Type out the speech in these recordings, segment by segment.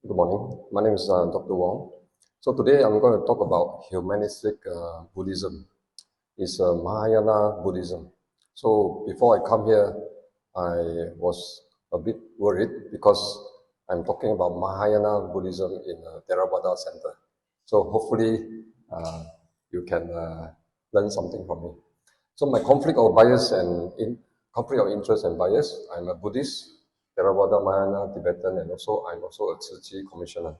Good morning. My name is Dr. Wong. So today I'm going to talk about Humanistic Buddhism. It's Mahayana Buddhism. So before I come here, I was a bit worried because I'm talking about Mahayana Buddhism in Theravada Center. So hopefully you can learn something from me. So my conflict of bias and conflict of interest and bias, I'm a Buddhist, Theravada, Mahayana, Tibetan, and I'm also a Tzu Chi commissioner.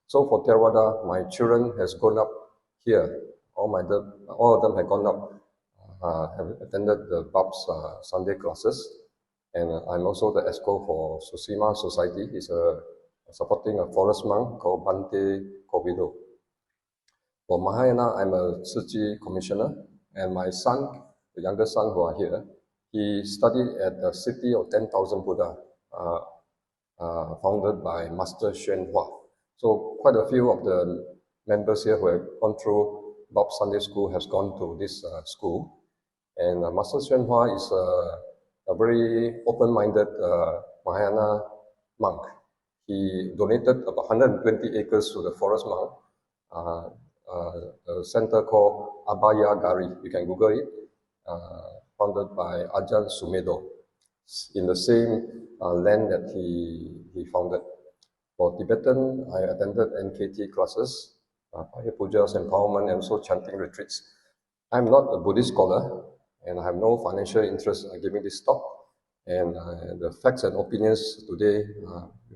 So for Theravada, my children has grown up here. All of them have gone up, have attended the BAP's Sunday classes, and I'm also the ESCO for Susima Society. He's supporting a forest monk called Bante Kovido. For Mahayana, I'm a Tzu Chi commissioner, and my son, the youngest son who are here, he studied at the City of 10,000 Buddha, founded by Master Xuan Hua. So quite a few of the members here who have gone through Bob Sunday School has gone to this school. And Master Xuan Hua is a very open-minded Mahayana monk. He donated about 120 acres to the forest monk, a center called Abaya Gari. You can Google it, founded by Ajahn Sumedo, in the same land that he founded. For Tibetan, I attended NKT classes, Fire Pujas, empowerment, and also chanting retreats. I'm not a Buddhist scholar, and I have no financial interest in giving this talk. And the facts and opinions today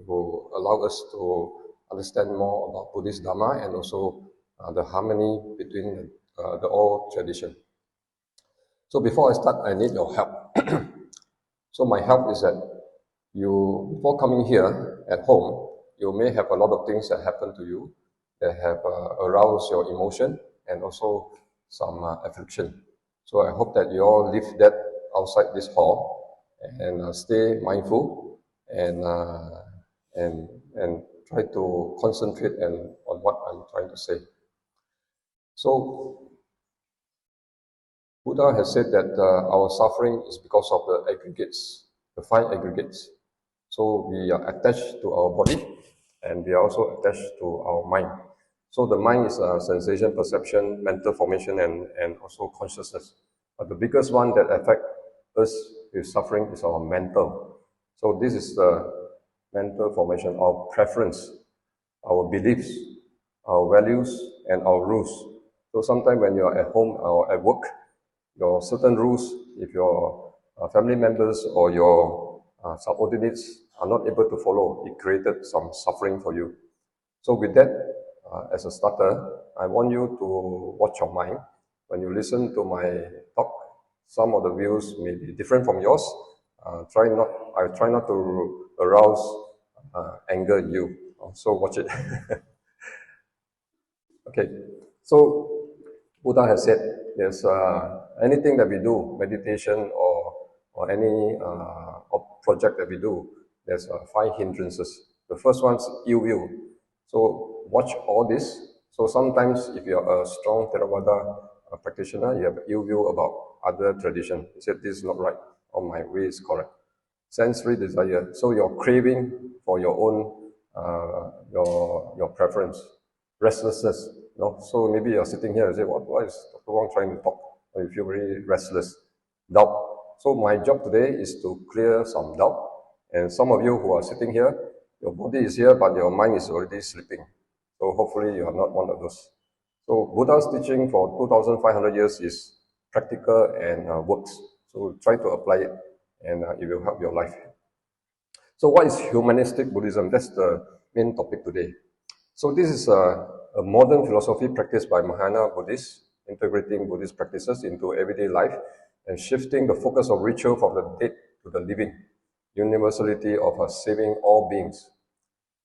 will allow us to understand more about Buddhist Dharma and also the harmony between the all tradition. So before I start, I need your help. So my help is that before coming here at home, you may have a lot of things that happen to you that have aroused your emotion and also some affliction. So I hope that you all leave that outside this hall and stay mindful and try to concentrate on what I'm trying to say. So Buddha has said that our suffering is because of the aggregates, the 5 aggregates. So we are attached to our body and we are also attached to our mind. So the mind is sensation, perception, mental formation, and also consciousness. But the biggest one that affects us with suffering is our mental. So this is the mental formation, our preference, our beliefs, our values, and our rules. So sometimes when you're at home or at work, your certain rules, if your family members or your subordinates are not able to follow, it created some suffering for you. So with that, as a starter, I want you to watch your mind. When you listen to my talk, some of the views may be different from yours. I try not to arouse anger in you. So watch it. Okay. So Buddha has said there's anything that we do, meditation or any project that we do, there's 5 hindrances. The first one's ill will. So watch all this. So sometimes if you're a strong Theravada practitioner, you have ill will about other tradition. You said this is not right, or my way is correct. Sensory desire. So you're craving for your own, your preference. Restlessness. So maybe you're sitting here and say, what is Dr. Wong trying to talk? Or you feel very restless. Doubt. So my job today is to clear some doubt. And some of you who are sitting here, your body is here, but your mind is already sleeping. So hopefully you are not one of those. So Buddha's teaching for 2,500 years is practical and works. So try to apply it, and it will help your life. So what is Humanistic Buddhism? That's the main topic today. So this is a modern philosophy practiced by Mahayana Buddhists, integrating Buddhist practices into everyday life and shifting the focus of ritual from the dead to the living, universality of saving all beings.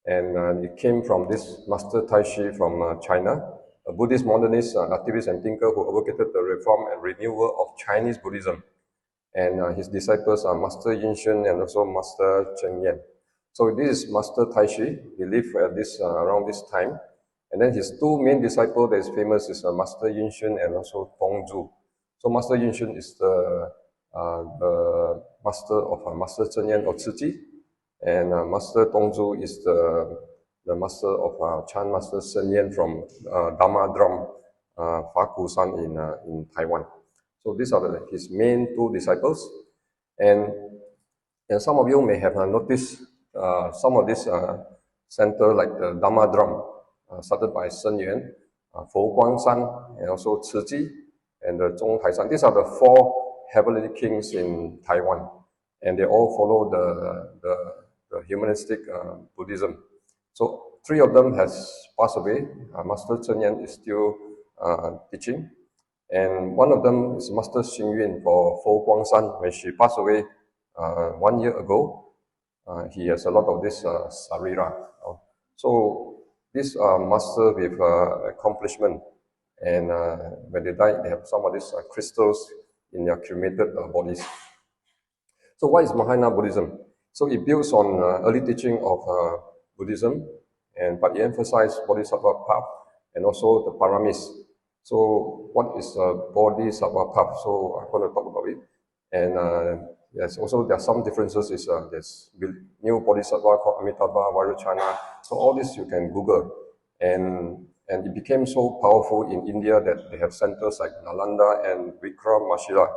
And it came from this Master Taishi from China, a Buddhist modernist, activist and thinker who advocated the reform and renewal of Chinese Buddhism. And his disciples are Master Yin Shun and also Master Cheng Yen. So this is Master Taishi. He lived at around this time. And then his 2 main disciples that is famous is Master Yin Shun and also Tongzhu. So Master Yin Shun is the master of Master Cheng Yen or Tzu Chi. And Master Tongzhu is the the master of Chan Master Sen Yen from Dharma Drum, Fa Ku San in Taiwan. So these are his main two disciples. And some of you may have noticed some of this center like the Dharma Drum, started by Sen Yuan, Fo Guang San, and also Ci Ji, and the Zhong Tai San. These are the four heavenly kings in Taiwan, and they all follow the humanistic Buddhism. So three of them has passed away. Master Chen Yan is still teaching, and one of them is Master Xing Yun for Fo Guang San. When she passed away 1 year ago, he has a lot of this sarira. So this master with accomplishment, and when they die, they have some of these crystals in their cremated bodies. So what is Mahayana Buddhism? So it builds on early teaching of Buddhism, but it emphasizes Bodhisattva path and also the paramis. So what is Bodhisattva path? So I'm going to talk about it. And yes, also there are some differences. There's new Bodhisattva called Amitabha, Vajrayana. So all this you can Google. And it became so powerful in India that they have centers like Nalanda and Vikramashila,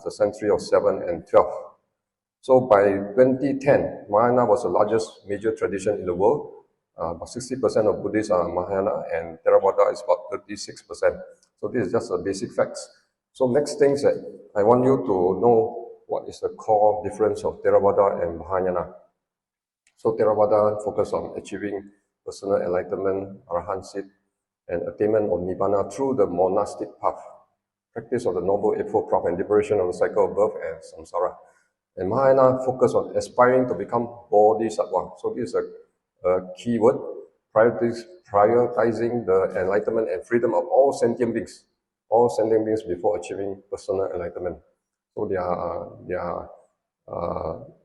the century of 7 and 12. So by 2010, Mahayana was the largest major tradition in the world. About 60% of Buddhists are Mahayana, and Theravada is about 36%. So this is just a basic facts. So next things that I want you to know what is the core difference of Theravada and Mahayana. So Theravada focus on achieving personal enlightenment, arahantship, and attainment of nibbana through the monastic path, practice of the Noble Eightfold Path, and liberation of the cycle of birth and samsara. And Mahayana focus on aspiring to become bodhisattva. So this is a key word, prioritizing the enlightenment and freedom of all sentient beings before achieving personal enlightenment. So their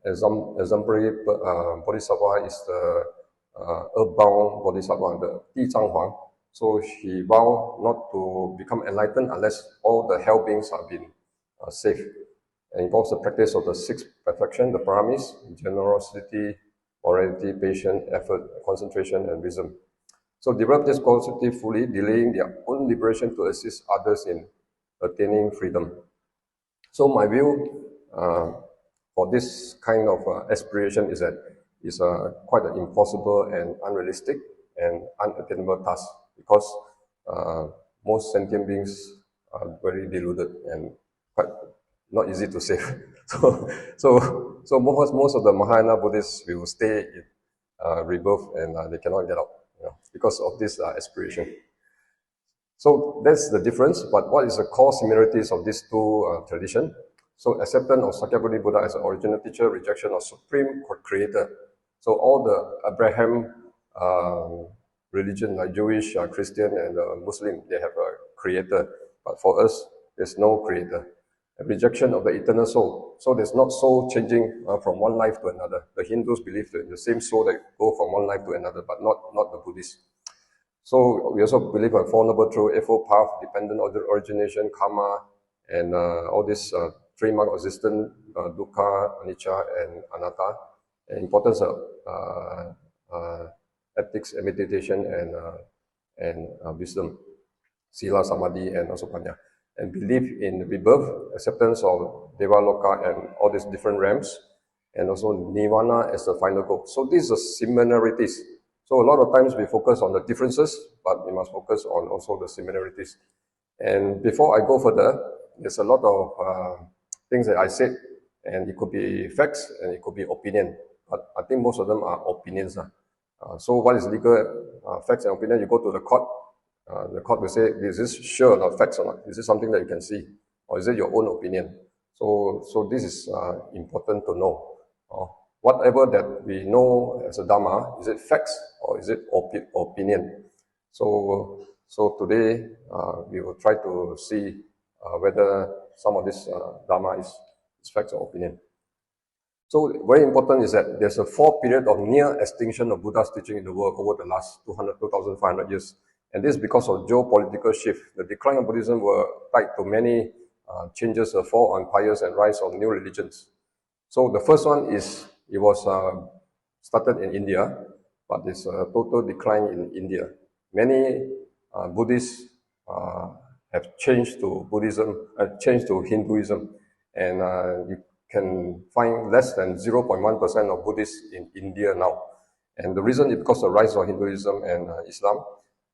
exemplary bodhisattva is the earthbound bodhisattva, the Di Zhang Huang. So he vowed not to become enlightened unless all the hell beings have been saved. It involves the practice of the six perfection, the paramis: generosity, morality, patience, effort, concentration, and wisdom. So develop this quality fully, delaying their own liberation to assist others in attaining freedom. So my view for this kind of aspiration is that it's quite an impossible and unrealistic and unattainable task, because most sentient beings are very deluded and quite not easy to save. So most of the Mahayana Buddhists will stay in rebirth, and they cannot get out, because of this aspiration. So that's the difference. But what is the core similarities of these two traditions? So acceptance of Sakyamuni Buddha as an original teacher, rejection of supreme creator. So all the Abraham religion, like Jewish, Christian, and Muslim, they have a creator. But for us, there's no creator. A rejection of the eternal soul. So there's not soul changing from one life to another. The Hindus believe in the same soul that go from one life to another, but not the Buddhists. So we also believe in Four Noble Truths, Eightfold Path, dependent on the origination, karma, and all this three mark of existence, dukkha, anicca, and anatta, and importance of ethics and meditation and wisdom, sila, samadhi, and also panya. And belief in rebirth, acceptance of Devaloka and all these different realms, and also Nirvana as the final goal. So these are similarities. So a lot of times we focus on the differences, but we must focus on also the similarities. And before I go further, there's a lot of things that I said, and it could be facts and it could be opinion. But I think most of them are opinions. So what is legal facts and opinion? You go to the court. The court will say, is this sure or not, facts or not? Is this something that you can see? Or is it your own opinion? So this is important to know. Whatever that we know as a Dharma, is it facts or is it opinion? So today we will try to see whether some of this Dharma is facts or opinion. So very important is that there's a 4 period of near extinction of Buddha's teaching in the world over the last 2,500 years. And this is because of geopolitical shift. The decline of Buddhism were tied to many changes, the fall of empires and rise of new religions. So the first one is, it was started in India, but it's a total decline in India. Many Buddhists have changed to Buddhism, changed to Hinduism, and you can find less than 0.1% of Buddhists in India now. And the reason is because of the rise of Hinduism and Islam.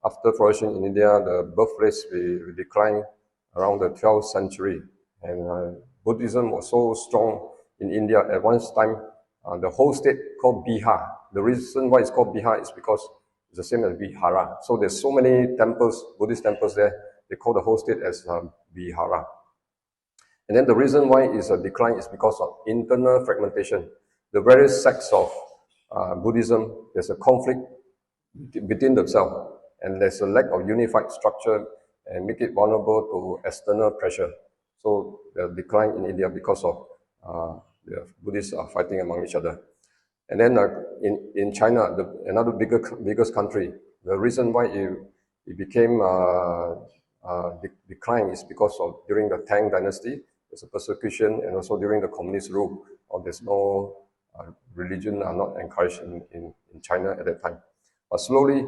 After flourishing in India, the birthrates will decline around the 12th century. And Buddhism was so strong in India at one time, the whole state called Bihar. The reason why it's called Bihar is because it's the same as Vihara. So there's so many temples, Buddhist temples there, they call the whole state as Vihara. And then the reason why it's a decline is because of internal fragmentation. The various sects of Buddhism, there's a conflict between themselves, and there's a lack of unified structure and make it vulnerable to external pressure. So the decline in India because of the Buddhists are fighting among each other. And then in China, another biggest country, the reason why it became decline is because of during the Tang dynasty, there's a persecution, and also during the communist rule, there's no religion are not encouraged in China at that time. But slowly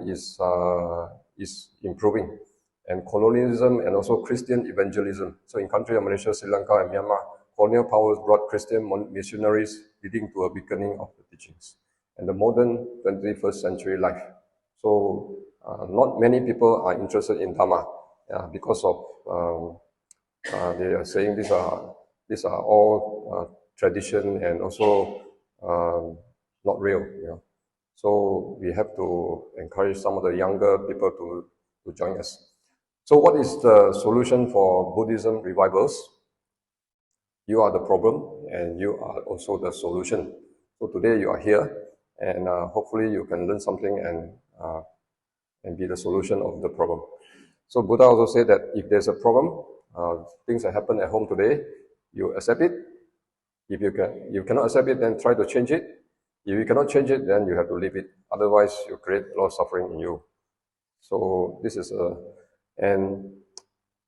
is improving. And colonialism and also Christian evangelism. So in countries of Malaysia, Sri Lanka, and Myanmar, colonial powers brought Christian missionaries, leading to a weakening of the teachings and the modern 21st century life. So not many people are interested in Dharma because of they are saying these are all tradition and also not real. You know. So we have to encourage some of the younger people to join us. So what is the solution for Buddhism revivals? You are the problem and you are also the solution. So today you are here, and hopefully you can learn something and be the solution of the problem. So Buddha also said that if there's a problem, things that happen at home today, you accept it. If you cannot accept it, then try to change it. If you cannot change it, then you have to leave it. Otherwise, you create a lot of suffering in you. So this is and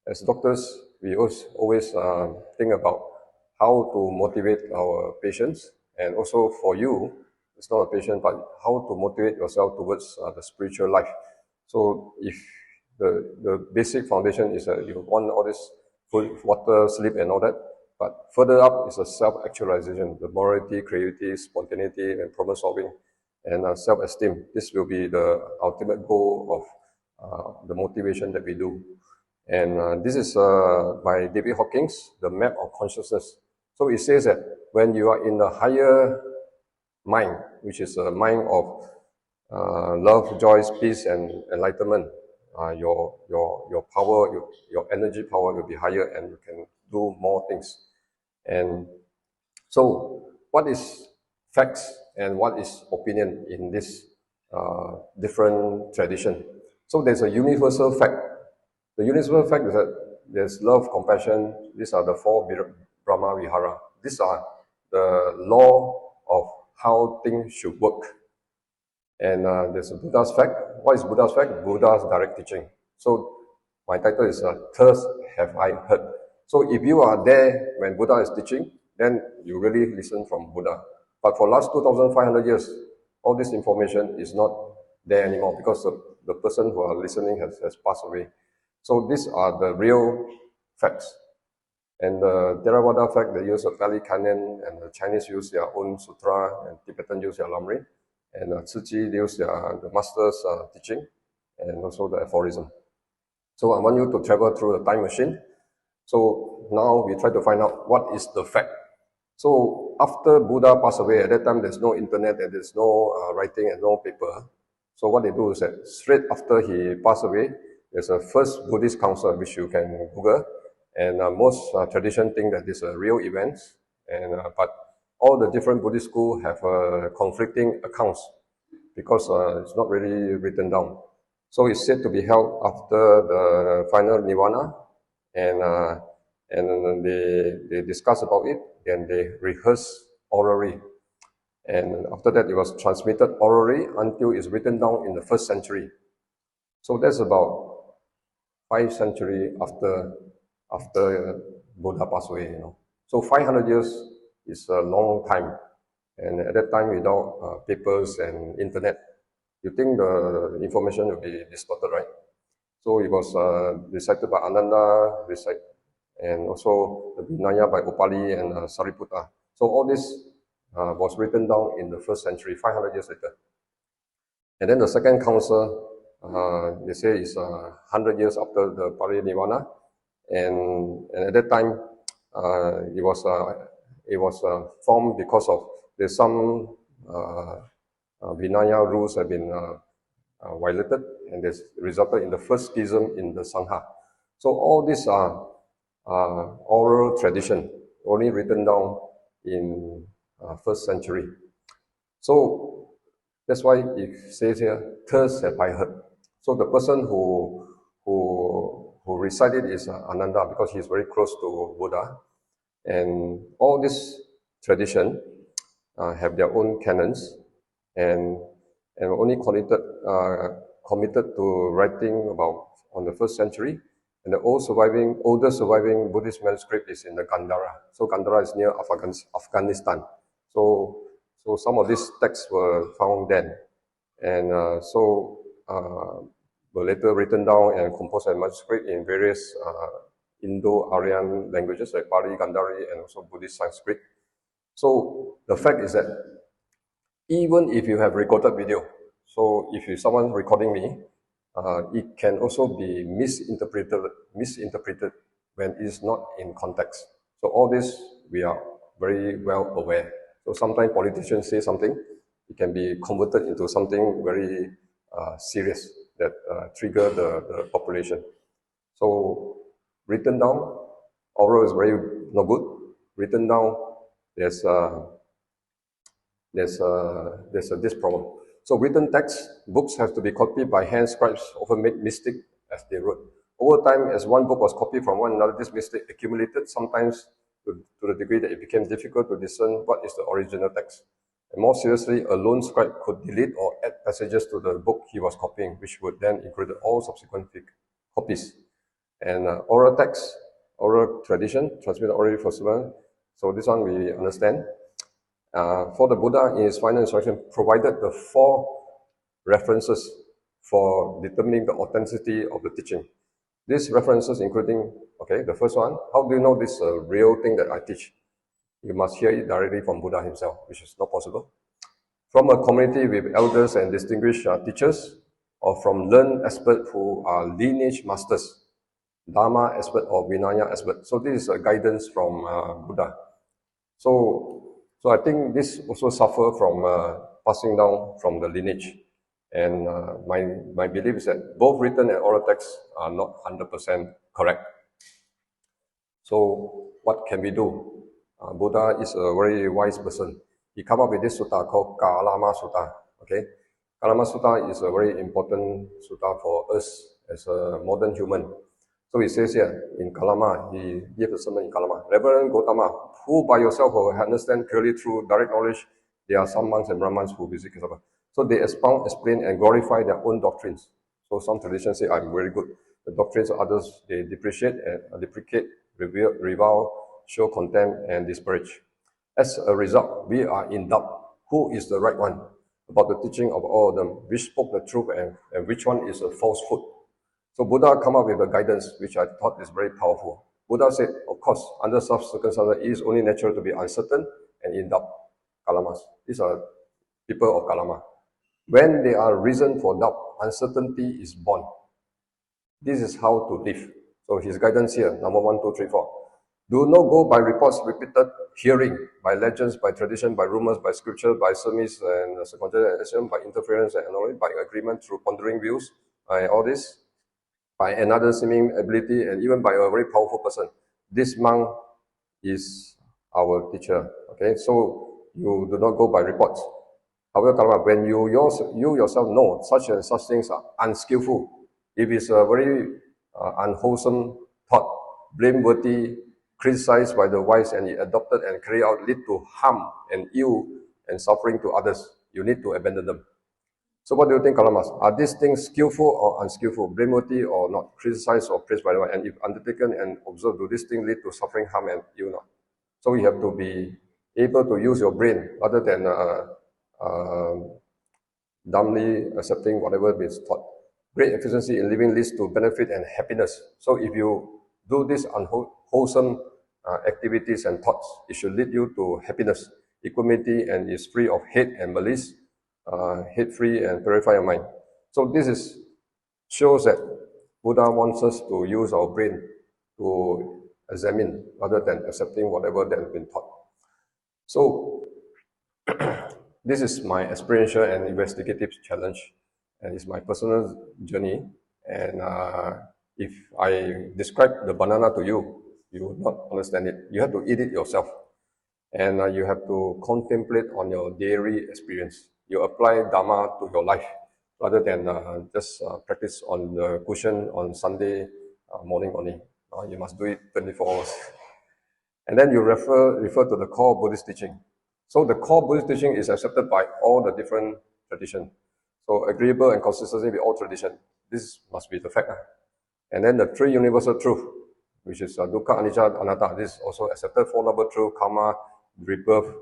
as doctors, we always think about how to motivate our patients, and also for you, it's not a patient, but how to motivate yourself towards the spiritual life. So if the basic foundation is you want all this food, water, sleep, and all that, but further up is a self-actualization, the morality, creativity, spontaneity, and problem-solving, and self-esteem. This will be the ultimate goal of the motivation that we do. And this is by David Hawkins, the map of consciousness. So it says that when you are in the higher mind, which is a mind of love, joy, peace, and enlightenment, your power, your energy power will be higher, and you can do more things. And so what is facts and what is opinion in this different tradition? So there's a universal fact. The universal fact is that there's love, compassion. These are the four Brahma Vihara. These are the law of how things should work. And there's a Buddha's fact. What is Buddha's fact? Buddha's direct teaching. So my title is Thus Have I Heard. So if you are there when Buddha is teaching, then you really listen from Buddha. But for last 2,500 years, all this information is not there anymore because the person who are listening has passed away. So these are the real facts. And the Theravada fact, they use a Pali Canon, and the Chinese use their own sutra, and Tibetan use their Lamrim, and Tzu Chi, they use the master's teaching, and also the aphorism. So I want you to travel through the time machine. So now we try to find out what is the fact. So after Buddha passed away, at that time there's no internet, and there's no writing and no paper. So what they do is that straight after he passed away, there's a first Buddhist council, which you can Google, and most tradition think that this is a real event, and but all the different Buddhist schools have conflicting accounts because it's not really written down. So it's said to be held after the final nirvana, and they discuss about it, and they rehearse orally. And after that, it was transmitted orally until it's written down in the 1st century. So that's about 5 centuries after Buddha passed away. So 500 years is a long time. And at that time, without papers and internet, you think the information will be distorted, right? So it was recited by Ananda, and also the Vinaya by Upali and Sariputta. So all this was written down in the first century, 500 years later. And then the second council, they say is 100 years after the parinibanna, and at that time, it was formed because of there's some Vinaya rules have been violated, and this resulted in the first schism in the Sangha. So all these are oral tradition, only written down in first century. So that's why it says here, "Thus have I heard." So the person who recited is Ananda, because he's very close to Buddha, and all this tradition have their own canons, and only committed to writing about on the first century. And the older surviving Buddhist manuscript is in the Gandhara. So Gandhara is near Afghanistan. So some of these texts were found then, and were later written down and composed as manuscript in various Indo-Aryan languages like Pali, Gandhari, and also Buddhist Sanskrit. So the fact is that even if you have recorded video, so if someone recording me, it can also be misinterpreted when it is not in context. So all this we are very well aware. So sometimes politicians say something, it can be converted into something very serious that trigger the population. So written down, oral is very no good. Written down, there's this problem. So written text, books have to be copied by hand scribes, often made mystic as they wrote. Over time, as one book was copied from one another, this mistake accumulated, sometimes to the degree that it became difficult to discern what is the original text. And more seriously, a lone scribe could delete or add passages to the book he was copying, which would then include all subsequent copies. And oral text, oral tradition, transmitted orally for several. So this one we understand. For the Buddha, in his final instruction, provided the 4 references for determining the authenticity of the teaching. These references including, okay, the first one, how do you know this is a real thing that I teach? You must hear it directly from Buddha himself, which is not possible. From a community with elders and distinguished teachers, or from learned experts who are lineage masters, Dharma expert or Vinaya expert. So this is a guidance from Buddha. So I think this also suffer from passing down from the lineage. And my belief is that both written and oral texts are not 100% correct. So what can we do? Buddha is a very wise person. He came up with this sutta called Kalama Sutta. Okay, Kalama Sutta is a very important sutta for us as a modern human. So he says here in Kalama, he gave a sermon in Kalama. Reverend Gautama, who by yourself will understand clearly through direct knowledge, there are some monks and Brahmins who visit Kasapa. So they expound, explain, and glorify their own doctrines. So some traditions say, I'm very good. The doctrines of others, they depreciate and deprecate, revile, show contempt, and disparage. As a result, we are in doubt. Who is the right one about the teaching of all of them? Which spoke the truth and which one is a falsehood? So Buddha come up with a guidance which I thought is very powerful. Buddha said, of course, under such circumstances, it is only natural to be uncertain and in doubt. Kalamas. These are people of Kalama. When there are reason for doubt, uncertainty is born. This is how to live. So his guidance here, number 1, 2, 3, 4. Do not go by reports repeated, hearing, by legends, by tradition, by rumors, by scripture, by sermons and circumstantial, by interference and knowledge, by agreement through pondering views, by all this, by another seeming ability, and even by a very powerful person. This monk is our teacher. Okay, so you do not go by reports. However, when you yourself know such and such things are unskillful, if it's a very unwholesome thought, blameworthy, criticized by the wise, and adopted and carried out, lead to harm and ill and suffering to others, you need to abandon them. So what do you think, Kalamas? Are these things skillful or unskillful, blameworthy or not, criticized or praised by the one? And if undertaken and observed, do these things lead to suffering, harm, and ill not? So we have to be able to use your brain rather than dumbly accepting whatever is taught. Great efficiency in living leads to benefit and happiness. So if you do these unwholesome activities and thoughts, it should lead you to happiness, equanimity, and is free of hate and malice, hate-free and purify your mind. So this shows that Buddha wants us to use our brain to examine rather than accepting whatever that has been taught. So this is my experiential and investigative challenge, and it's my personal journey. And if I describe the banana to you, you will not understand it. You have to eat it yourself, and you have to contemplate on your daily experience. You apply Dharma to your life rather than just practice on the cushion on Sunday morning only. You must do it 24 hours. And then you refer to the core Buddhist teaching. So the core Buddhist teaching is accepted by all the different traditions. So agreeable and consistency with all traditions. This must be the fact. And then the three universal truth, which is dukkha, anicca, anatta. This is also accepted. Four noble truth, karma, rebirth,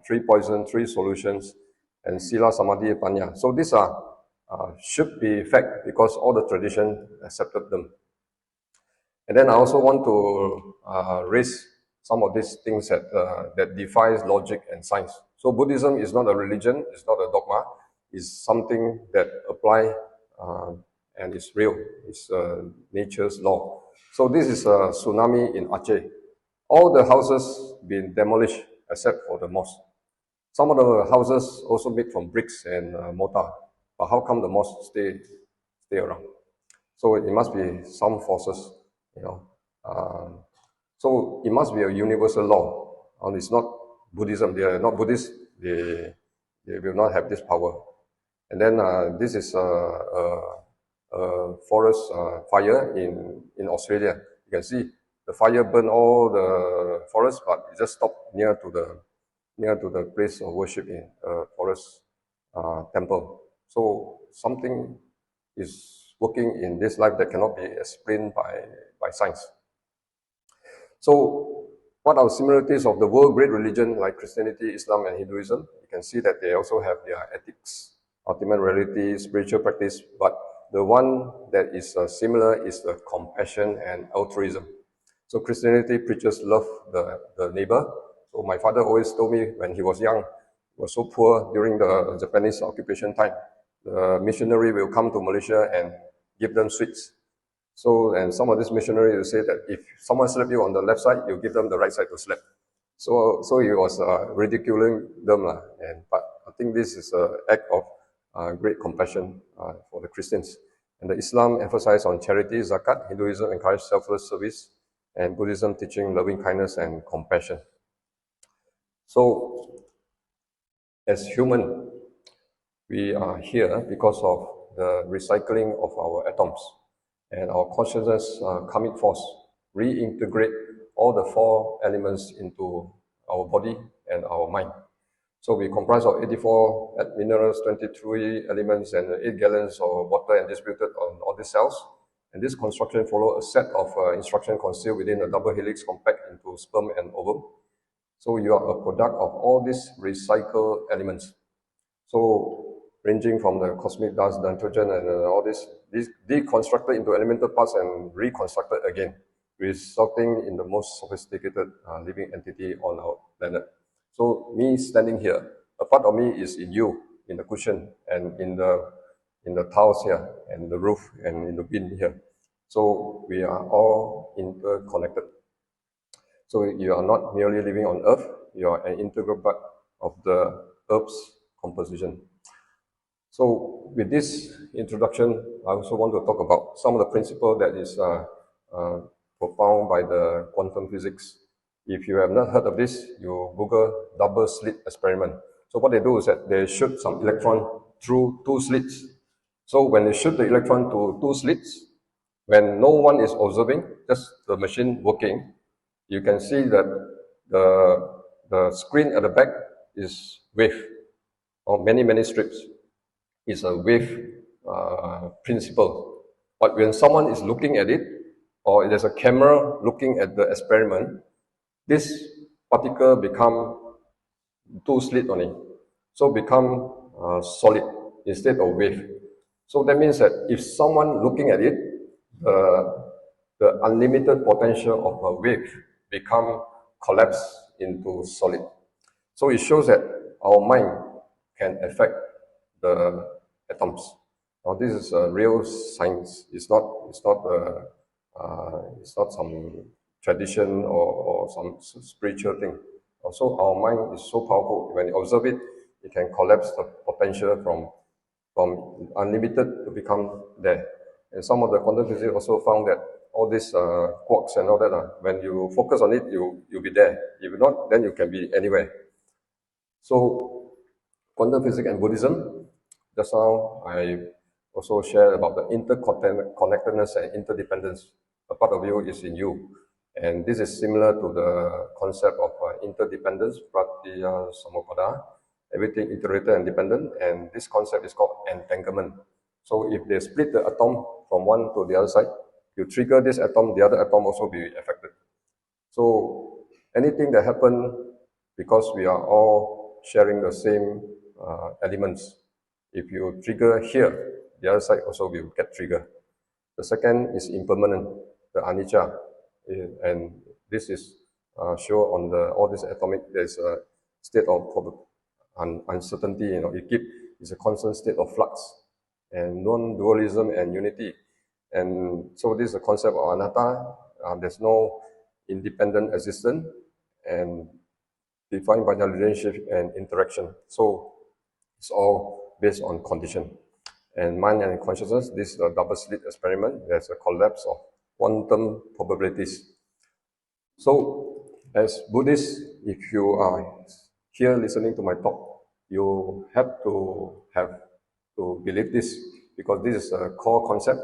three poison, three solutions, and sila, samadhi, panya. So these should be fact because all the tradition accepted them. And then I also want to raise some of these things that defies logic and science. So Buddhism is not a religion, it's not a dogma, it's something that apply and is real. It's nature's law. So this is a tsunami in Aceh. All the houses been demolished except for the mosque. Some of the houses also made from bricks and mortar. But how come the mosque stay around? So it must be some forces, you know. So it must be a universal law. And it's not Buddhism. They are not Buddhist. They will not have this power. And then this is a forest fire in Australia. You can see the fire burned all the forest, but it just stopped near to the place of worship in forest temple. So something is working in this life that cannot be explained by science. So what are the similarities of the world great religion like Christianity, Islam, and Hinduism? You can see that they also have their ethics, ultimate reality, spiritual practice, but the one that is similar is the compassion and altruism. So Christianity preaches love the neighbor. So my father always told me when he was young, he was so poor during the Japanese occupation time, the missionary will come to Malaysia and give them sweets. So, and some of these missionaries will say that if someone slapped you on the left side, you give them the right side to slap. So he was ridiculing them. But I think this is an act of great compassion for the Christians. And the Islam emphasizes on charity, zakat, Hinduism encourages selfless service, and Buddhism teaching loving kindness and compassion. So, as human, we are here because of the recycling of our atoms. And our consciousness karmic force reintegrate all the four elements into our body and our mind. So we comprise of 84 minerals, 23 elements, and 8 gallons of water and distributed on all the cells. And this construction follows a set of instructions concealed within a double helix compact into sperm and ovum. So you are a product of all these recycled elements. So ranging from the cosmic dust, nitrogen, and all this deconstructed into elemental parts and reconstructed again, resulting in the most sophisticated living entity on our planet. So me standing here, a part of me is in you, in the cushion, and in the tiles here, and the roof, and in the bin here. So we are all interconnected. So you are not merely living on Earth, you are an integral part of the Earth's composition. So with this introduction, I also want to talk about some of the principles that is propounded by the quantum physics. If you have not heard of this, you Google double slit experiment. So what they do is that they shoot some electron through two slits. So when they shoot the electron to two slits, when no one is observing, just the machine working, you can see that the screen at the back is wave, or many strips. It's a wave principle. But when someone is looking at it, or there's a camera looking at the experiment, this particle become two slit only. So become solid instead of wave. So that means that if someone looking at it, the unlimited potential of a wave become collapse into solid. So it shows that our mind can affect the atoms. Now this is a real science. It's not some tradition or some spiritual thing. Also, our mind is so powerful. When you observe it, it can collapse the potential from unlimited to become there. And some of the quantum physics also found that all these quarks and all that, when you focus on it, you'll be there. If not, then you can be anywhere. So, quantum physics and Buddhism, just now I also shared about the interconnectedness and interdependence. A part of you is in you. And this is similar to the concept of interdependence, pratya samupada, everything interrelated and dependent. And this concept is called entanglement. So if they split the atom from one to the other side, you trigger this atom, the other atom also be affected. So anything that happens because we are all sharing the same elements, if you trigger here, the other side also will get triggered. The second is impermanent, the anicca, and this is shown on all this atomic. There's a state of uncertainty. It's a constant state of flux, and non-dualism and unity. And so this is the concept of anatta. There's no independent existence, and defined by the relationship and interaction. So it's all based on condition. And mind and consciousness, this is a double slit experiment. There's a collapse of quantum probabilities. So as Buddhists, if you are here listening to my talk, you have to believe this, because this is a core concept,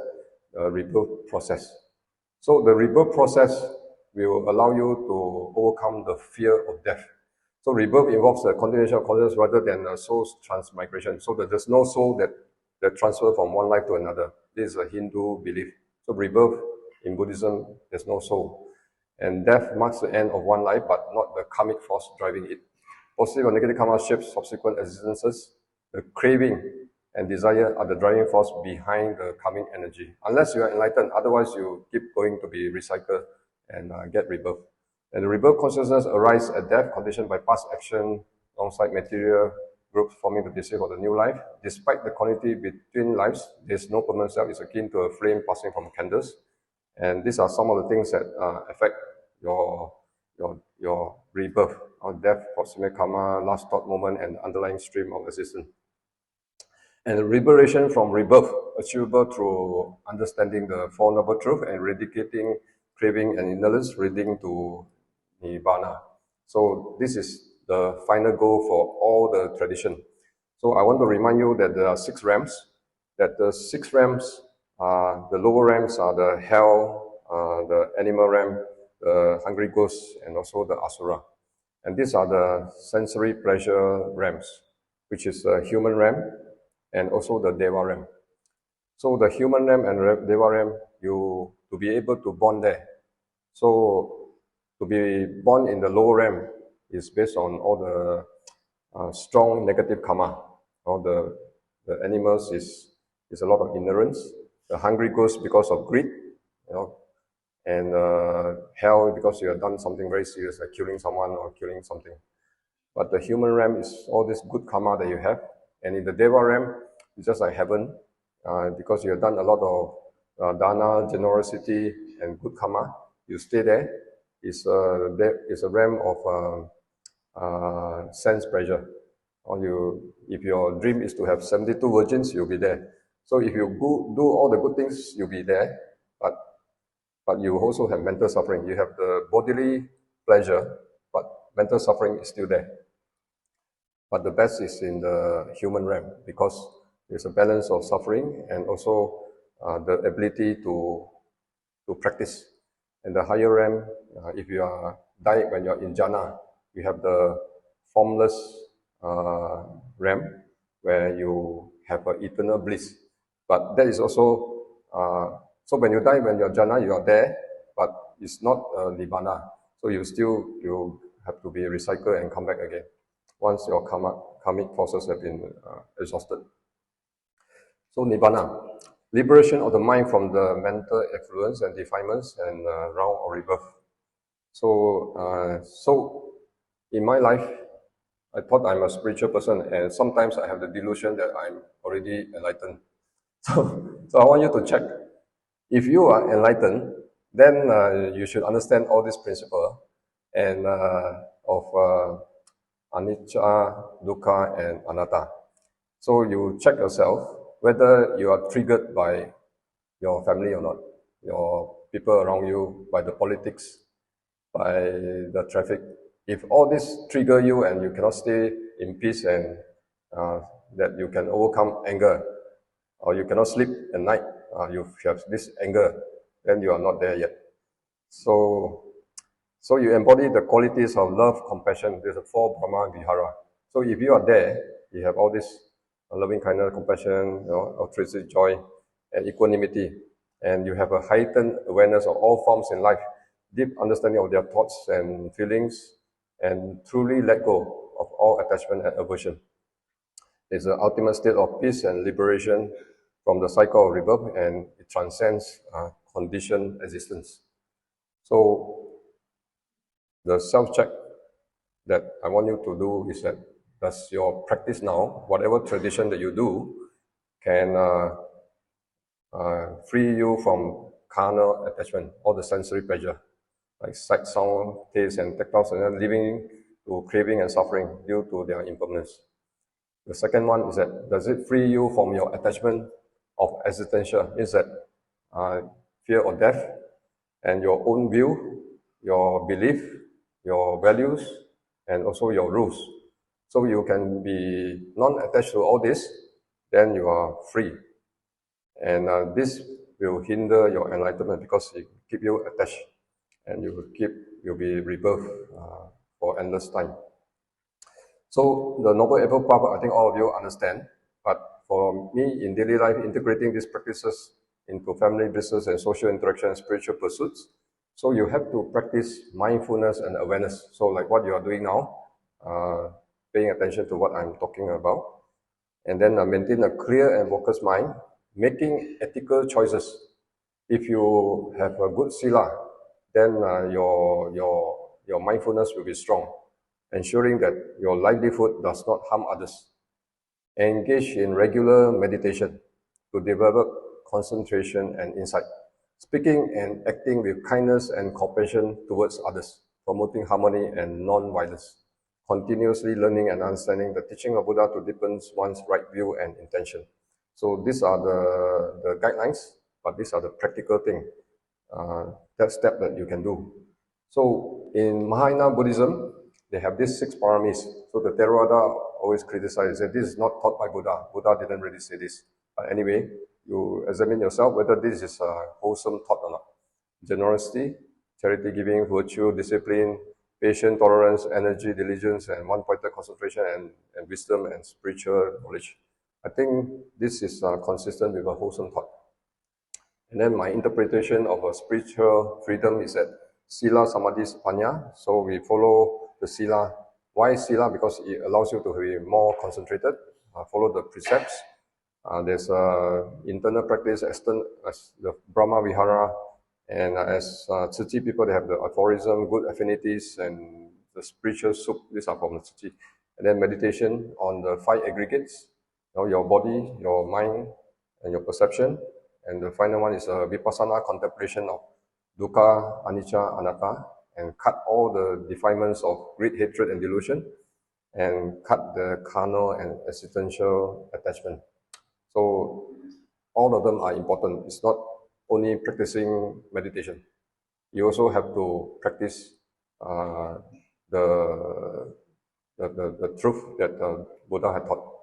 the rebirth process. So the rebirth process will allow you to overcome the fear of death. So rebirth involves the continuation of consciousness rather than a soul's transmigration. So that there's no soul that transfer from one life to another. This is a Hindu belief. So rebirth in Buddhism, there's no soul. And death marks the end of one life, but not the karmic force driving it. Positive or negative karma shapes subsequent existences. The craving and desire are the driving force behind the karmic energy. Unless you are enlightened, otherwise you keep going to be recycled and get rebirth. And the rebirth consciousness arises at death, conditioned by past action alongside material groups forming the basis of the new life. Despite the continuity between lives, there's no permanent self. It's akin to a flame passing from candles. And these are some of the things that affect your rebirth, or death, proximate karma, last thought moment, and underlying stream of existence. And the liberation from rebirth, achievable through understanding the Four Noble Truths and eradicating craving and indolence, leading to Nibbana. So this is the final goal for all the tradition. So I want to remind you that there are 6 realms, that the 6 realms, the lower realms are the hell, the animal realm, the hungry ghosts, and also the asura. And these are the sensory pleasure realms, which is the human realm and also the deva realm. So the human realm and deva realm, to be able to born there. So to be born in the lower realm is based on all the strong negative karma. All the animals is a lot of ignorance. The hungry ghost because of greed, and hell because you have done something very serious like killing someone or killing something. But the human realm is all this good karma that you have, and in the deva realm, it's just like heaven, because you have done a lot of dana, generosity, and good karma. You stay there. It's a realm of sense pleasure. If your dream is to have 72 virgins, you'll be there. So if you do all the good things, you'll be there. But you also have mental suffering. You have the bodily pleasure, but mental suffering is still there. But the best is in the human realm, because there's a balance of suffering and also the ability to practice. And the higher realm, if you are died when you're in jhana, you have the formless realm where you have eternal bliss. But that is also so when you die when you're jhana, you are there, but it's not nibbana. So you have to be recycled and come back again once your karmic forces have been exhausted. So nibbana, liberation of the mind from the mental influence and defilements and round or rebirth. So in my life, I thought I'm a spiritual person, and sometimes I have the delusion that I'm already enlightened. So I want you to check. If you are enlightened, then you should understand all these principles and of anicca, dukkha, and anatta. So you check yourself whether you are triggered by your family or not, your people around you, by the politics, by the traffic. If all this trigger you and you cannot stay in peace and that you can overcome anger, or you cannot sleep at night, you have this anger, then you are not there yet. So you embody the qualities of love, compassion. There's a 4 Brahma Vihara. So if you are there, you have all this loving kindness, compassion, altruistic joy, and equanimity, and you have a heightened awareness of all forms in life, deep understanding of their thoughts and feelings, and truly let go of all attachment and aversion. It's the ultimate state of peace and liberation from the cycle of rebirth, and it transcends conditioned existence. So the self-check that I want you to do is that, does your practice now, whatever tradition that you do, can free you from carnal attachment, all the sensory pleasure, like sight, sound, taste, and tactile, and then leading to craving and suffering due to their impermanence. The second one is that, does it free you from your attachment of existential? Is that fear of death and your own view, your belief, your values, and also your rules. So you can be non-attached to all this, then you are free. And this will hinder your enlightenment because it keep you attached, and you'll be rebirth for endless time. So the Noble Eightfold Path, I think all of you understand. But for me, in daily life, integrating these practices into family, business, and social interaction and spiritual pursuits, so you have to practice mindfulness and awareness. So like what you are doing now, paying attention to what I'm talking about, and then maintain a clear and focused mind, making ethical choices. If you have a good sila, then your mindfulness will be strong, ensuring that your livelihood does not harm others. Engage in regular meditation to develop concentration and insight. Speaking and acting with kindness and compassion towards others, promoting harmony and non-violence. Continuously learning and understanding the teaching of Buddha to deepen one's right view and intention. So these are the guidelines, but these are the practical things, that step that you can do. So in Mahayana Buddhism, they have these 6 paramis. So the Theravada always criticize that this is not taught by Buddha. Buddha didn't really say this. But anyway, you examine yourself whether this is a wholesome thought or not. Generosity, charity giving, virtue, discipline, patience, tolerance, energy, diligence, and one-pointed concentration, and wisdom and spiritual knowledge. I think this is consistent with a wholesome thought. And then my interpretation of a spiritual freedom is that Sila, Samadhi, Panya. So we follow the Sila. Why Sila? Because it allows you to be more concentrated, follow the precepts. There's internal practice, external, as the Brahma Vihara, and as Tzu Chi people, they have the aphorism, good affinities, and the spiritual soup. These are from the Tzu Chi. And then meditation on the 5 aggregates, your body, your mind, and your perception. And the final one is a vipassana contemplation of dukkha, anicca, anatta, and cut all the defilements of greed, hatred, and delusion, and cut the carnal and existential attachment. So all of them are important. It's not only practicing meditation. You also have to practice the truth that Buddha had taught.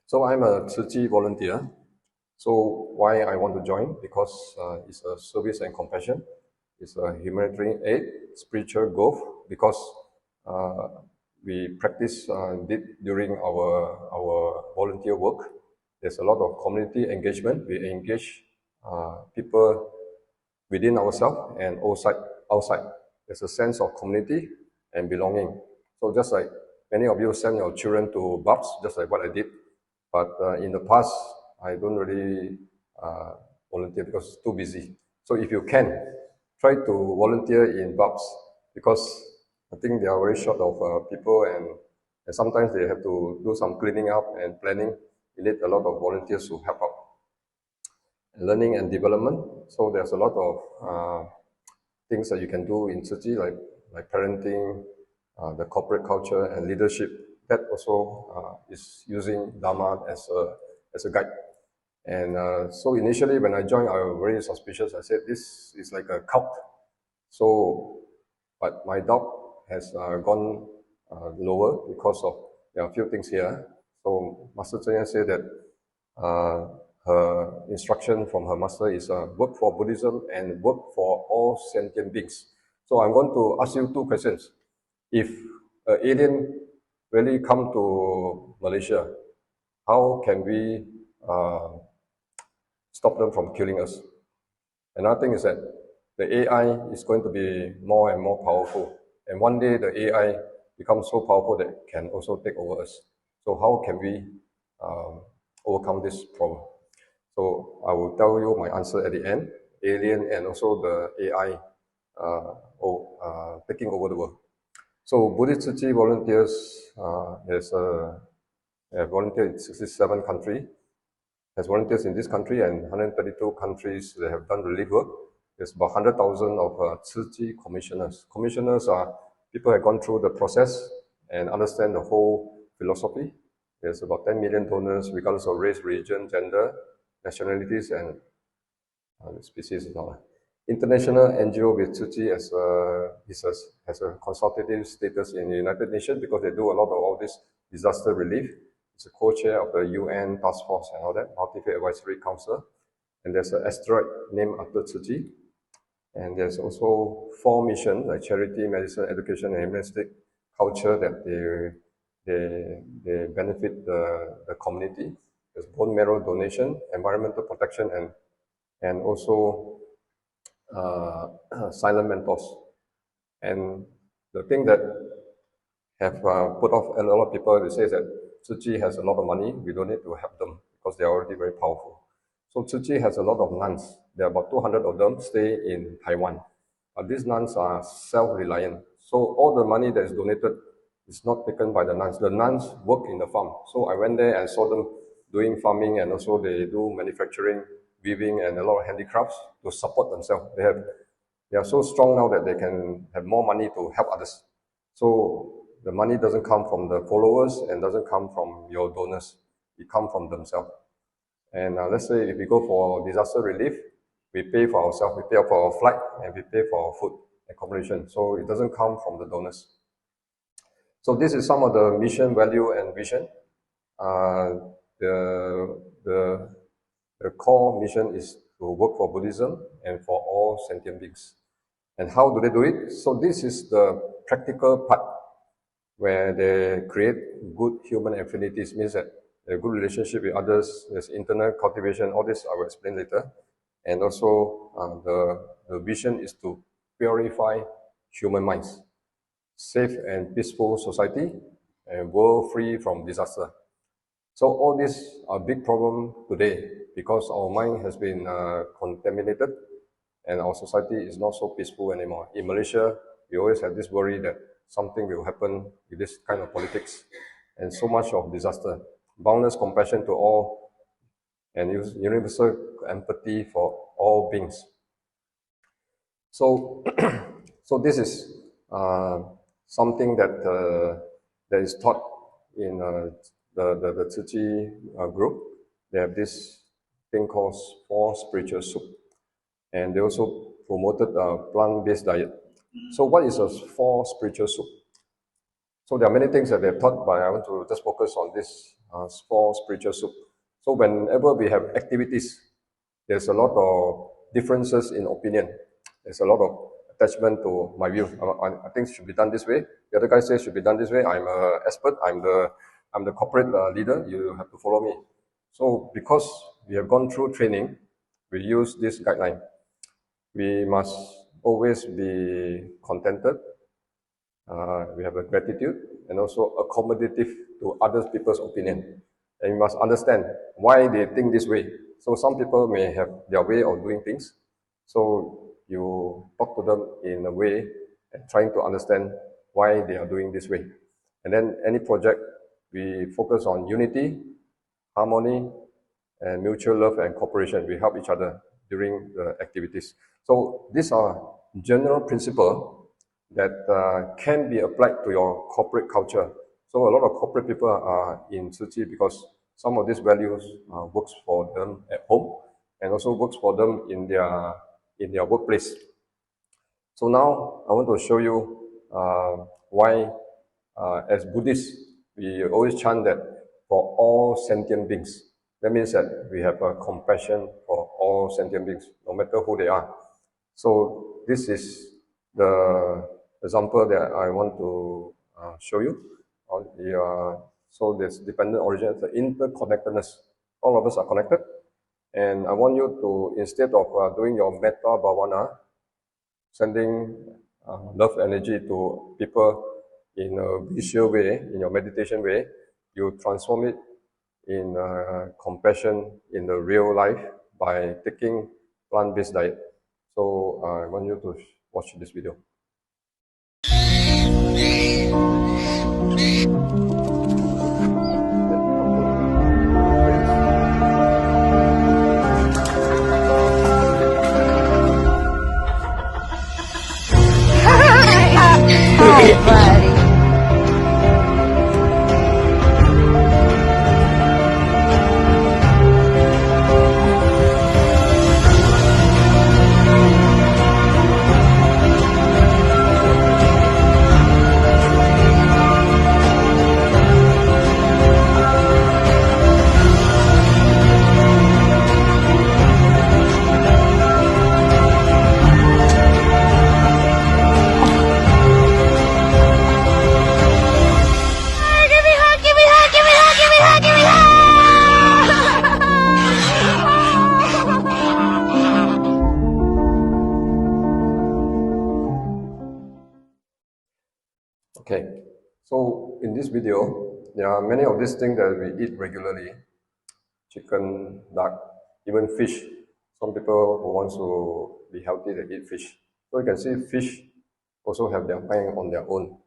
So I'm a Tzu Chi volunteer. So why I want to join? Because it's a service and compassion. It's a humanitarian aid, spiritual growth, because we practice during our volunteer work. There's a lot of community engagement. We engage people within ourselves and outside. There's a sense of community, and belonging. So just like many of you send your children to BUPS, just like what I did. But in the past, I don't really volunteer because it's too busy. So if you can, try to volunteer in BUPS because I think they are very short of people and sometimes they have to do some cleaning up and planning. You need a lot of volunteers to help out. Learning and development. So there's a lot of things that you can do in Tzu Chi, like parenting, the corporate culture, and leadership. That also is using Dharma as a guide. And so initially when I joined, I was very suspicious. I said, this is like a cult. So, but my doubt has gone lower because of there are a few things here. So Master Chen said that her instruction from her master is work for Buddhism and work for all sentient beings. So I'm going to ask you two questions. If an alien really come to Malaysia, how can we stop them from killing us? Another thing is that the AI is going to be more and more powerful. And one day the AI becomes so powerful that it can also take over us. So how can we overcome this problem? So I will tell you my answer at the end, alien and also the AI taking over the world. So Buddhist Tzu Chi volunteers have volunteered in 67 countries, has volunteers in this country and 132 countries that have done relief work. There's about 100,000 of Tzu Chi commissioners. Commissioners are people who have gone through the process and understand the whole philosophy. There's about 10 million donors, regardless of race, religion, gender, nationalities, and species and all. International NGO with Tzu Chi has a consultative status in the United Nations because they do a lot of all this disaster relief. It's a co-chair of the UN task force and all that, Multi-Faith Advisory Council. And there's an asteroid named after Tzu Chi. And there's also 4 missions like charity, medicine, education, and humanistic culture that they benefit the community. There's bone marrow donation, environmental protection, and also silent mentors. And the thing that have put off a lot of people, they say that Tzu Chi has a lot of money, we don't need to help them because they're already very powerful. So Tzu Chi has a lot of nuns. There are about 200 of them stay in Taiwan. These nuns are self-reliant. So all the money that is donated is not taken by the nuns. The nuns work in the farm. So I went there and saw them doing farming, and also they do manufacturing, weaving, and a lot of handicrafts to support themselves. They are so strong now that they can have more money to help others. So the money doesn't come from the followers and doesn't come from your donors. It comes from themselves. And let's say if we go for disaster relief, we pay for ourselves, we pay for our flight, and we pay for our food, accommodation. So it doesn't come from the donors. So this is some of the mission, value, and vision. The core mission is to work for Buddhism and for all sentient beings. And how do they do it? So this is the practical part where they create good human affinities, means that a good relationship with others, there's internal cultivation, all this I will explain later. And also the vision is to purify human minds, safe and peaceful society, and world free from disaster. So all these are big problem today because our mind has been contaminated and our society is not so peaceful anymore. In Malaysia, we always have this worry that something will happen with this kind of politics and so much of disaster. Boundless compassion to all and universal empathy for all beings. So, so this is something that is taught in the Tzu Chi group. They have this thing called 4 spiritual soup, and they also promoted a plant-based diet. So what is a 4 spiritual soup? So there are many things that they've taught, but I want to just focus on this 4 spiritual soup. So whenever we have activities, there's a lot of differences in opinion. There's a lot of attachment to my view. I think it should be done this way. The other guy says it should be done this way. I'm an expert. I'm the corporate leader. You have to follow me. So because we have gone through training, we use this guideline. We must always be contented, we have a gratitude, and also accommodative to other people's opinion. And you must understand why they think this way. So some people may have their way of doing things. So you talk to them in a way and trying to understand why they are doing this way. And then any project, we focus on unity, harmony, and mutual love and cooperation. We help each other during the activities. So these are general principles that can be applied to your corporate culture. So a lot of corporate people are in Tzu Chi because some of these values works for them at home and also works for them in their workplace. So now I want to show you why as Buddhists, we always chant that for all sentient beings. That means that we have a compassion for all sentient beings, no matter who they are. So this is the example that I want to show you. So this dependent origin, the interconnectedness. All of us are connected. And I want you to, instead of doing your metta bhavana, sending love energy to people in a visual way, in your meditation way, you transform it in compassion in the real life by taking plant-based diet. So I want you to watch this video. Oh, buddy. Okay, so in this video, there are many of these things that we eat regularly. Chicken, duck, even fish. Some people who want to be healthy, they eat fish. So you can see fish also have their mind on their own.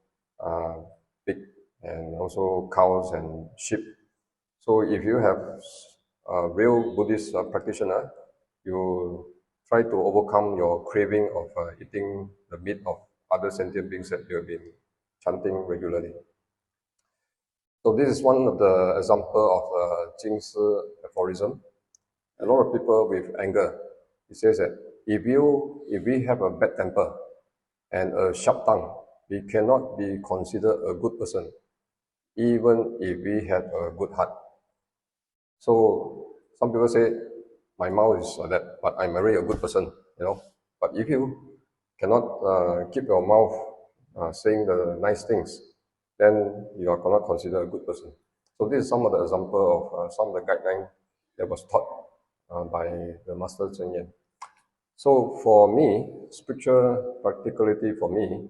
Pig and also cows and sheep. So if you have a real Buddhist practitioner, you try to overcome your craving of eating the meat of other sentient beings that you have been chanting regularly. So this is one of the example of Jing Si aphorism. A lot of people with anger, it says that if we have a bad temper and a sharp tongue, we cannot be considered a good person, even if we have a good heart. So some people say, my mouth is like that, but I'm already a good person, you know. But if you cannot keep your mouth saying the nice things, then you are cannot considered a good person. So this is some of the example of some of the guidelines that was taught by the Master Cheng Yen. So for me, spiritual practicality for me,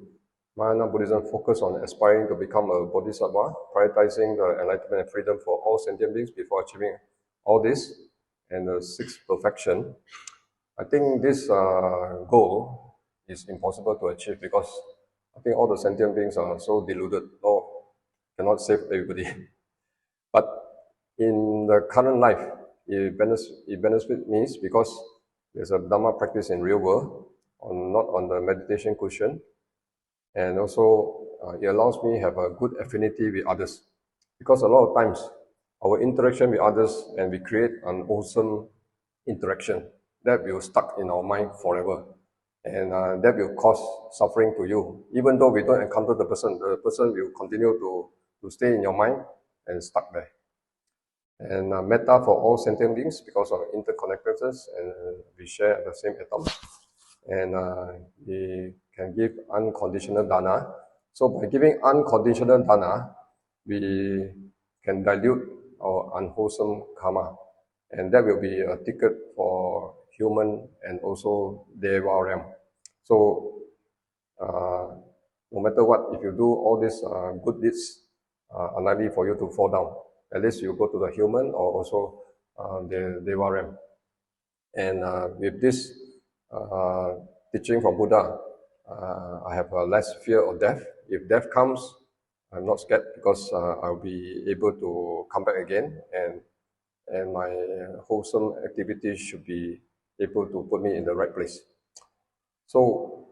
Mahayana Buddhism focus on aspiring to become a bodhisattva, prioritizing the enlightenment and freedom for all sentient beings before achieving all this, and the sixth perfection. I think this goal is impossible to achieve because I think all the sentient beings are so deluded, cannot save everybody. But in the current life, it benefits me because there's a Dhamma practice in real world, not on the meditation cushion. And also, it allows me to have a good affinity with others. Because a lot of times, our interaction with others, and we create an awesome interaction that will stuck in our mind forever. And that will cause suffering to you. Even though we don't encounter the person will continue to stay in your mind and stuck there. And metta for all sentient beings because of interconnectedness, and we share the same atom. And we can give unconditional dana. So by giving unconditional dana, we can dilute our unwholesome karma. And that will be a ticket for human and also Deva realm. So no matter what, if you do all these good deeds, unlikely for you to fall down. At least you go to the human or also the Deva realm. And with this teaching from Buddha, I have less fear of death. If death comes, I'm not scared because I'll be able to come back again, and my wholesome activities should be able to put me in the right place. So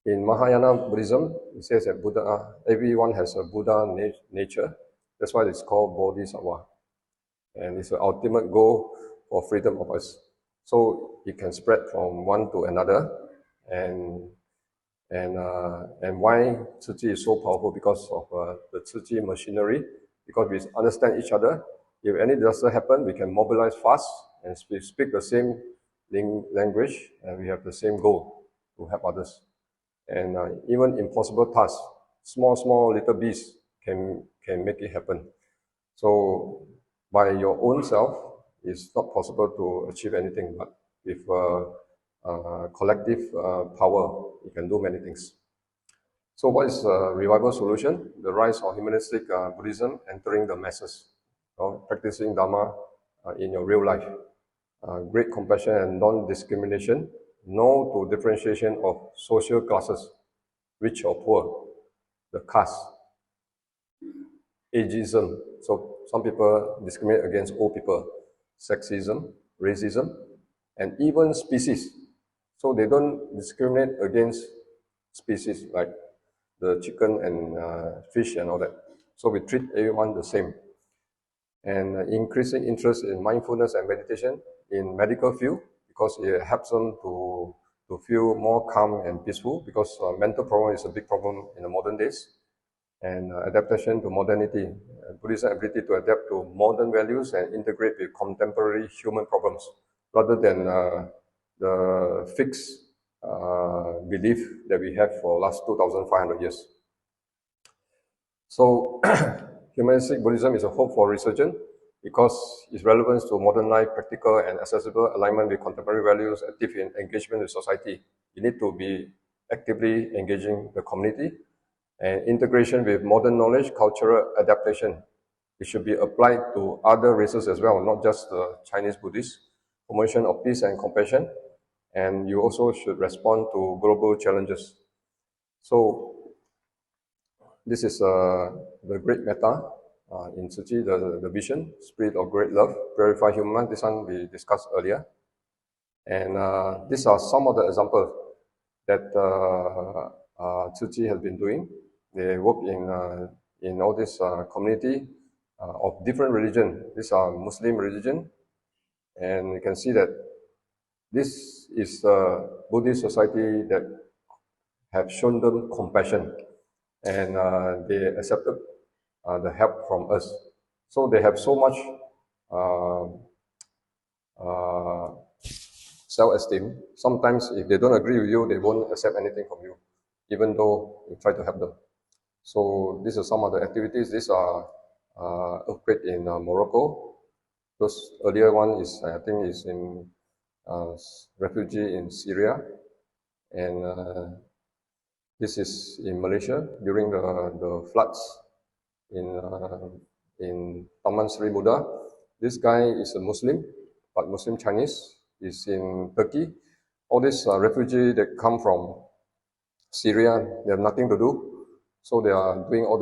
in Mahayana Buddhism, it says that everyone has a Buddha nature. That's why it's called Bodhisattva. And it's the ultimate goal for freedom of us. So it can spread from one to another. And why Tzu Chi is so powerful? Because of the Tzu Chi machinery, because we understand each other. If any disaster happens, we can mobilize fast and speak the same language, and we have the same goal to help others. And even impossible tasks, small little beasts can make it happen. So by your own self, it's not possible to achieve anything, but with collective power, you can do many things. So what is a revival solution? The rise of humanistic Buddhism entering the masses, practicing Dharma in your real life. Great compassion and non-discrimination, no to differentiation of social classes, rich or poor, the caste, ageism. So some people discriminate against old people, sexism, racism, and even species. So they don't discriminate against species like the chicken and fish and all that. So we treat everyone the same. And increasing interest in mindfulness and meditation in medical field, because it helps them to feel more calm and peaceful, because mental problem is a big problem in the modern days. And adaptation to modernity, Buddhism ability to adapt to modern values and integrate with contemporary human problems, rather than the fixed belief that we have for last 2,500 years. So Humanistic Buddhism is a hope for resurgence because its relevance to modern life, practical and accessible, alignment with contemporary values, active engagement with society. You need to be actively engaging the community, and integration with modern knowledge, cultural adaptation. It should be applied to other races as well, not just the Chinese Buddhists. Promotion of peace and compassion, and you also should respond to global challenges. So this is the great metta in Tzu Chi, the vision, spirit of great love, purify human. This one we discussed earlier. And these are some of the examples that Tzu Chi has been doing. They work in all this community of different religion. These are Muslim religion. And you can see that this is a Buddhist society that have shown them compassion, and they accepted the help from us. So they have so much self-esteem. Sometimes if they don't agree with you, they won't accept anything from you, even though you try to help them. So these are some of the activities. These are earthquake in Morocco. Those earlier one is, I think, is in refugee in Syria, and this is in Malaysia during the floods in Taman Sri Muda. This guy is a Muslim, but Muslim Chinese. Is in Turkey. All these refugees that come from Syria, they have nothing to do, so they are doing all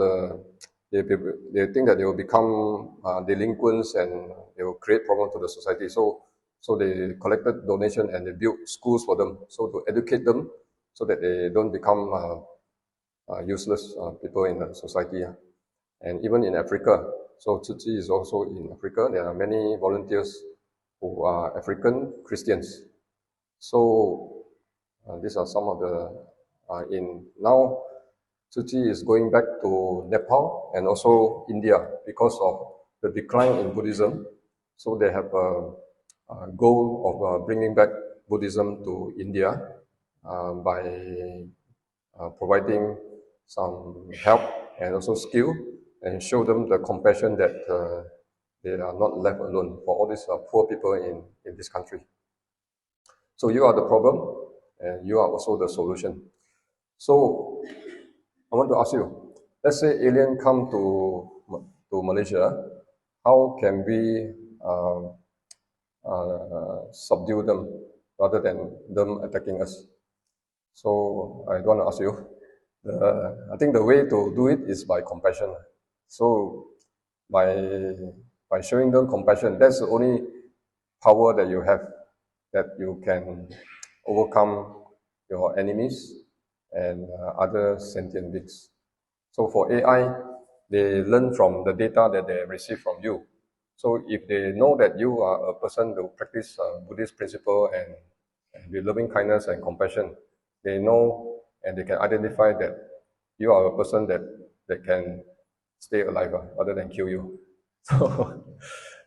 they think that they will become delinquents and they will create problems to the society. So they collected donation and they built schools for them, so to educate them, so that they don't become useless people in the society. And even in Africa, so Tzu Chi is also in Africa. There are many volunteers who are African Christians. So these are some of the now Tzu Chi is going back to Nepal and also India because of the decline in Buddhism. So they have a goal of bringing back Buddhism to India by providing some help and also skill, and show them the compassion that they are not left alone for all these poor people in this country. So you are the problem, and you are also the solution. So I want to ask you, let's say alien come to Malaysia, how can we subdue them rather than them attacking us? So I want to ask you, I think the way to do it is by compassion. So by by showing them compassion, that's the only power that you have, that you can overcome your enemies and other sentient beings. So for AI, they learn from the data that they receive from you. So if they know that you are a person who practice Buddhist principle and with loving kindness and compassion, they know and they can identify that you are a person that can stay alive rather than kill you. So,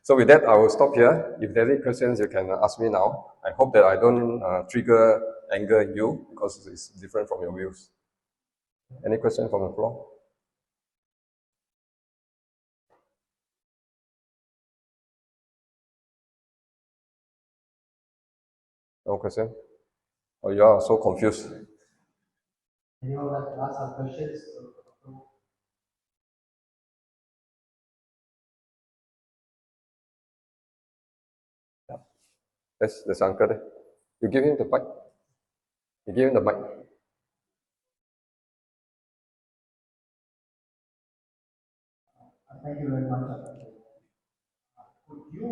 so with that, I will stop here. If there are any questions, you can ask me now. I hope that I don't trigger anger in you because it's different from your views. Any question from the floor? No question? Oh, you are so confused. Anyone like to ask some questions? Yeah. There's uncle there. You give him the mic. You give him the mic. Thank you very much. Could you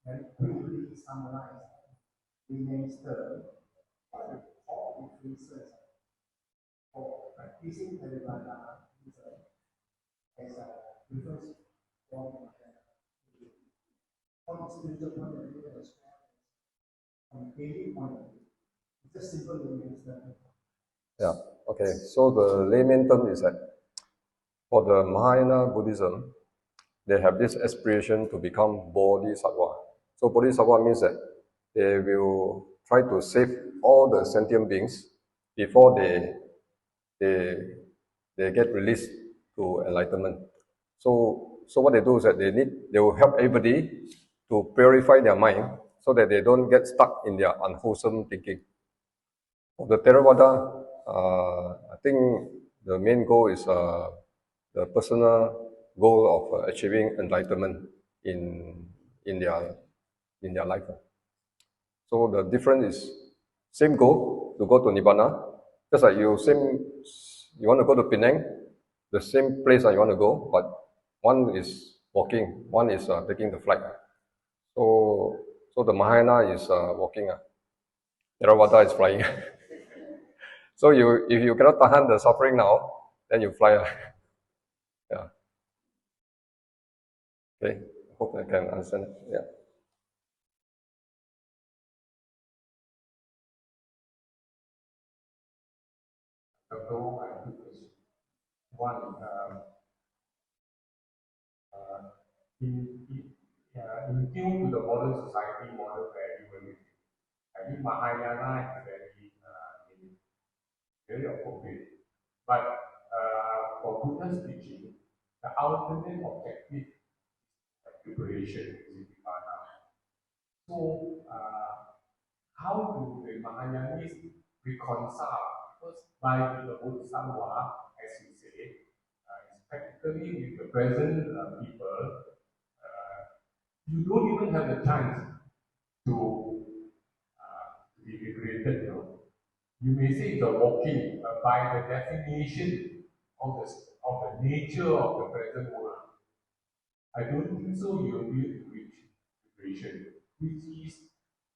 very briefly summarize the main term or differences for practicing Theravada as a difference from spiritual point of view as well from daily point of view? Just simple layman's term. Yeah. Okay. So the layman term is that for the Mahayana Buddhism, they have this aspiration to become bodhisattva. So bodhisattva means that they will try to save all the sentient beings before they they get released to enlightenment. So what they do is that they will help everybody to purify their mind so that they don't get stuck in their unwholesome thinking. For the Theravada, I think the main goal is the personal goal of achieving enlightenment in in their in their life. So the difference is same goal to go to Nibbana, just like you want to go to Penang, the same place that you want to go, but one is walking, one is taking the flight. So the Mahayana is walking, Theravada is flying. So if you cannot tahan the suffering now, then you fly. Yeah. Okay. Hope I can understand. Yeah. Dr. Wong, I have two questions. One, in tune to the modern society, modern value, I think Mahayana is very appropriate. But for Buddha's teaching, the ultimate objective is liberation, is Nibbana. So, how do the Mahayanists reconcile? Because by the Bodhisattva, as you say, is practically with the present people, you don't even have the chance to be liberated. You may say it's a walking by the definition of the nature of the present world. I don't think so you will be able to reach liberation, which is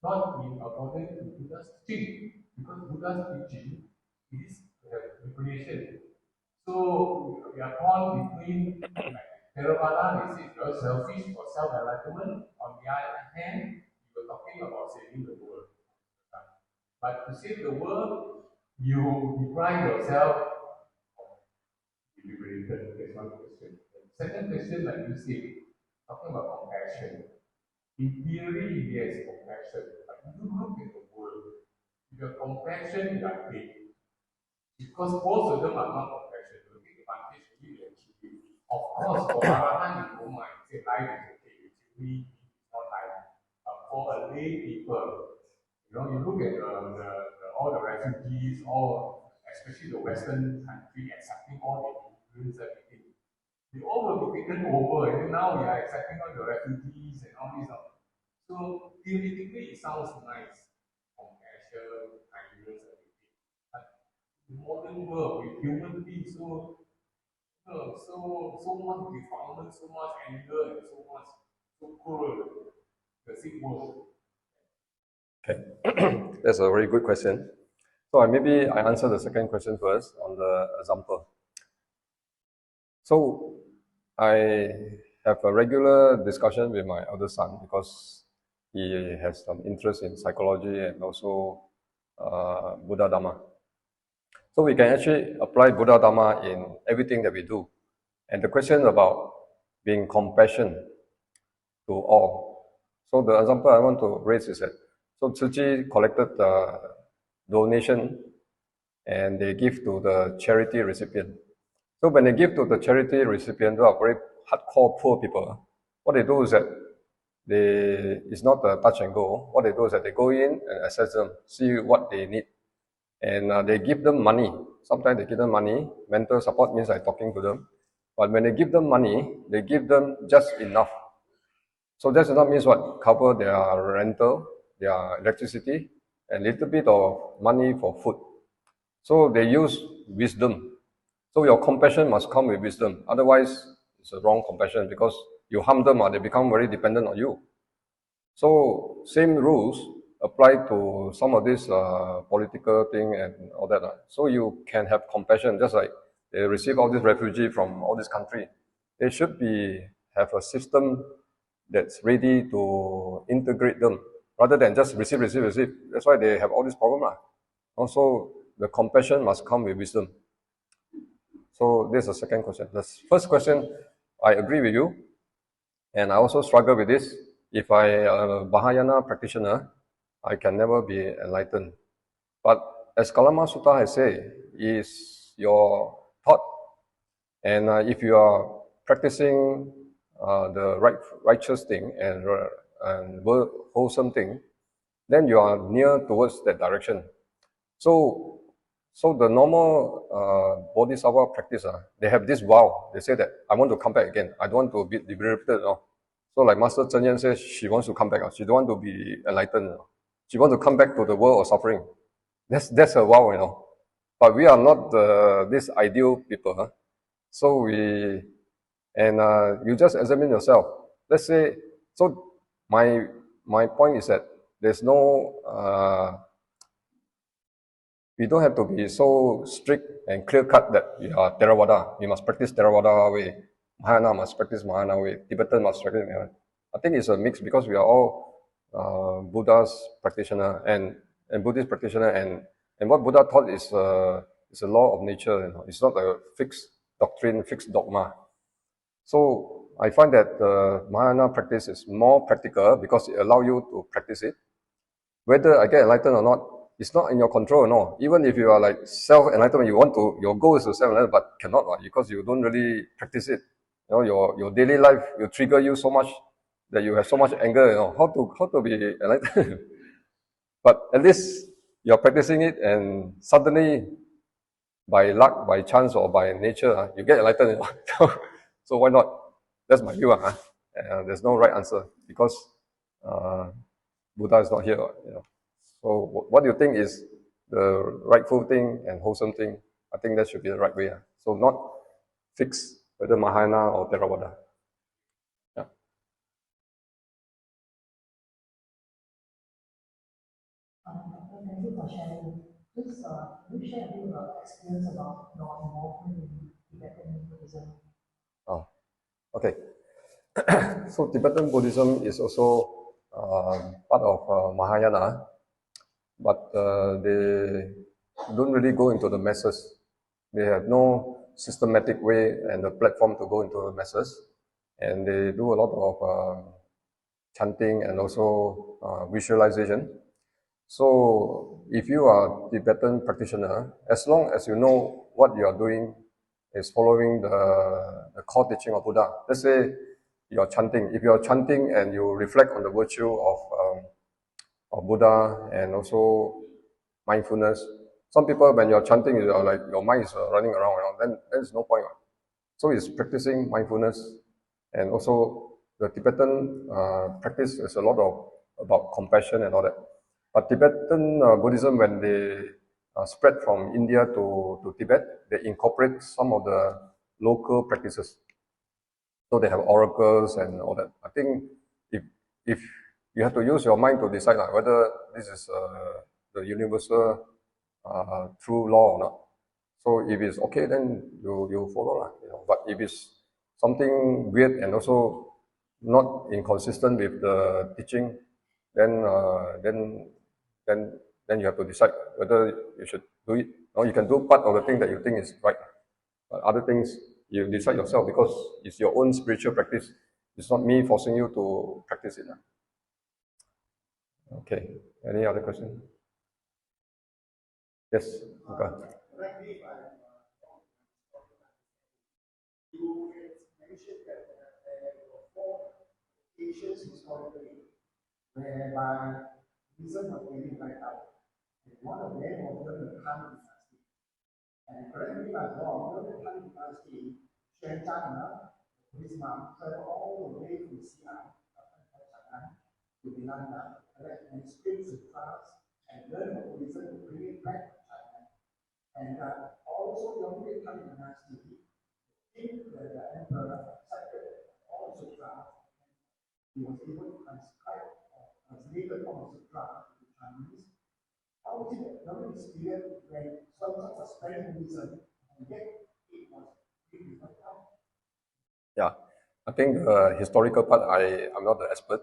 not in accordance to Buddha's teaching, because Buddha's teaching is liberation. So we are torn between, like Theravada, they say you're selfish for self-enlightenment. On the other hand, you are talking about saving the world. But to save the world, you deprive yourself of liberated. That's one question. Second question, like you say, talking about compassion. In theory, yes, compassion. But you look at the world. If you have compassion, you are dead. Because most of them are not compassionate. They take advantage of you and kill you. Of course, for Arahan, you don't mind. Say life is okay. You kill me, it's not life. But for a lay people, you look at all the refugees, all especially the Western country, accepting all the immigrants, everything. They all will be taken over, and then now we are accepting all the refugees and all this. So theoretically, it sounds nice, compassion, kindness, everything. But the modern world with human beings, so much defilement, so much anger, and so cruel. Does it work? Okay, that's a very good question. So maybe I answer the second question first on the example. So I have a regular discussion with my elder son because he has some interest in psychology and also Buddha Dharma. So we can actually apply Buddha Dharma in everything that we do. And the question about being compassionate to all. So the example I want to raise is that, so Tzu Chi collected the donation and they give to the charity recipient. So when they give to the charity recipient, who are very hardcore poor people, what they do is that it's not a touch and go. What they do is that they go in and assess them, see what they need, and they give them money. Sometimes they give them money. Mental support means like talking to them. But when they give them money, they give them just enough. So just enough means what? Cover their rental, their electricity, and a little bit of money for food. So they use wisdom. So your compassion must come with wisdom. Otherwise, it's a wrong compassion because you harm them, they become very dependent on you. So same rules apply to some of this political thing and all that. So you can have compassion, just like they receive all these refugees from all this country. They should have a system that's ready to integrate them rather than just receive. That's why they have all this problem. Also, the compassion must come with wisdom. So this is the second question. The first question, I agree with you, and I also struggle with this. If I am a Mahayana practitioner, I can never be enlightened. But as Kalama Sutta has said, is your thought. And if you are practicing the righteous thing and wholesome thing, then you are near towards that direction. So the normal Bodhisattva practice, they have this vow. They say that I want to come back again. I don't want to be liberated. So like Master Chen Yan says, she wants to come back. She don't want to be enlightened. She wants to come back to the world of suffering. That's a vow. But we are not this ideal people. So you just examine yourself. Let's say, so my point is that there's no, we don't have to be so strict and clear-cut that we are Theravada. We must practice Theravada way. Mahayana must practice Mahayana way. Tibetan must practice Mahayana. I think it's a mix because we are all Buddha's practitioner and Buddhist practitioner, and what Buddha taught is a law of nature. It's not a fixed doctrine, fixed dogma. So I find that Mahayana practice is more practical because it allows you to practice it. Whether I get enlightened or not, it's not in your control, no. Even if you are like self-enlightenment, your goal is to self-enlightenment, but cannot, because you don't really practice it. Your daily life will trigger you so much that you have so much anger, how to be enlightened. But at least you're practicing it, and suddenly, by luck, by chance, or by nature, you get enlightened. So why not? That's my view. There's no right answer because Buddha is not here. So what do you think is the rightful thing and wholesome thing? I think that should be the right way. So not fix whether Mahayana or Theravada. Yeah. Thank you for sharing. Just can you share a bit about experience about your involvement in Tibetan Buddhism? Oh, okay. So Tibetan Buddhism is also part of Mahayana, but they don't really go into the masses. They have no systematic way and a platform to go into the masses, and they do a lot of chanting and also visualization. So if you are Tibetan practitioner, as long as you know what you are doing is following the core teaching of Buddha. Let's say you are chanting. If you are chanting and you reflect on the virtue of Buddha and also mindfulness, some people, when you're chanting, you're like your mind is running around, then there's no point. So it's practicing mindfulness, and also the Tibetan practice is a lot of about compassion and all that. But Tibetan Buddhism, when they spread from India to Tibet, they incorporate some of the local practices. So they have oracles and all that. I think if you have to use your mind to decide whether this is the universal true law or not. So if it's okay, then you follow, But if it's something weird and also not inconsistent with the teaching, then you have to decide whether you should do it. Or you can do part of the thing that you think is right, but other things you decide yourself because it's your own spiritual practice. It's not me forcing you to practice it. Okay. Any other question? Yes. Okay. You mentioned that there were 4 occasions historically whereby Buddhism was really right out. And one of them was during the Han Dynasty. And correct me if I'm wrong, during the Han Dynasty, Xuan Zhang, his mom, traveled all the way from Xi'an to Milanda, and spread sutras and learn of Buddhism to bring it back to China. And also during the Han Dynasty, the emperor accepted all sutras. He was able to transcribe or translate the form of sutra to Chinese. How is it during this period when some sort of spreading Buddhism, and yet it was really different now? Yeah, I think the historical part, I'm not the expert.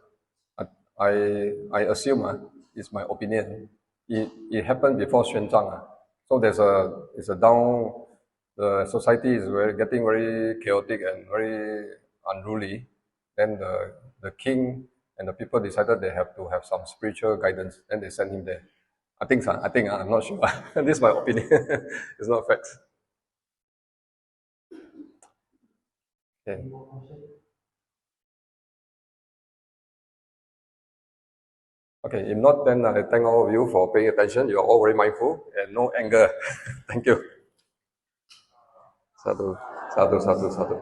I assume it's my opinion. It happened before Xuanzang. So it's a down. The society is getting very chaotic and very unruly. Then the king and the people decided they have to have some spiritual guidance, and they sent him there. I think so. I'm not sure. This is my opinion. It's not facts. Okay. Okay, if not, then I thank all of you for paying attention. You are all very mindful and no anger. Thank you. Sadhu, sadhu, sadhu, sadhu.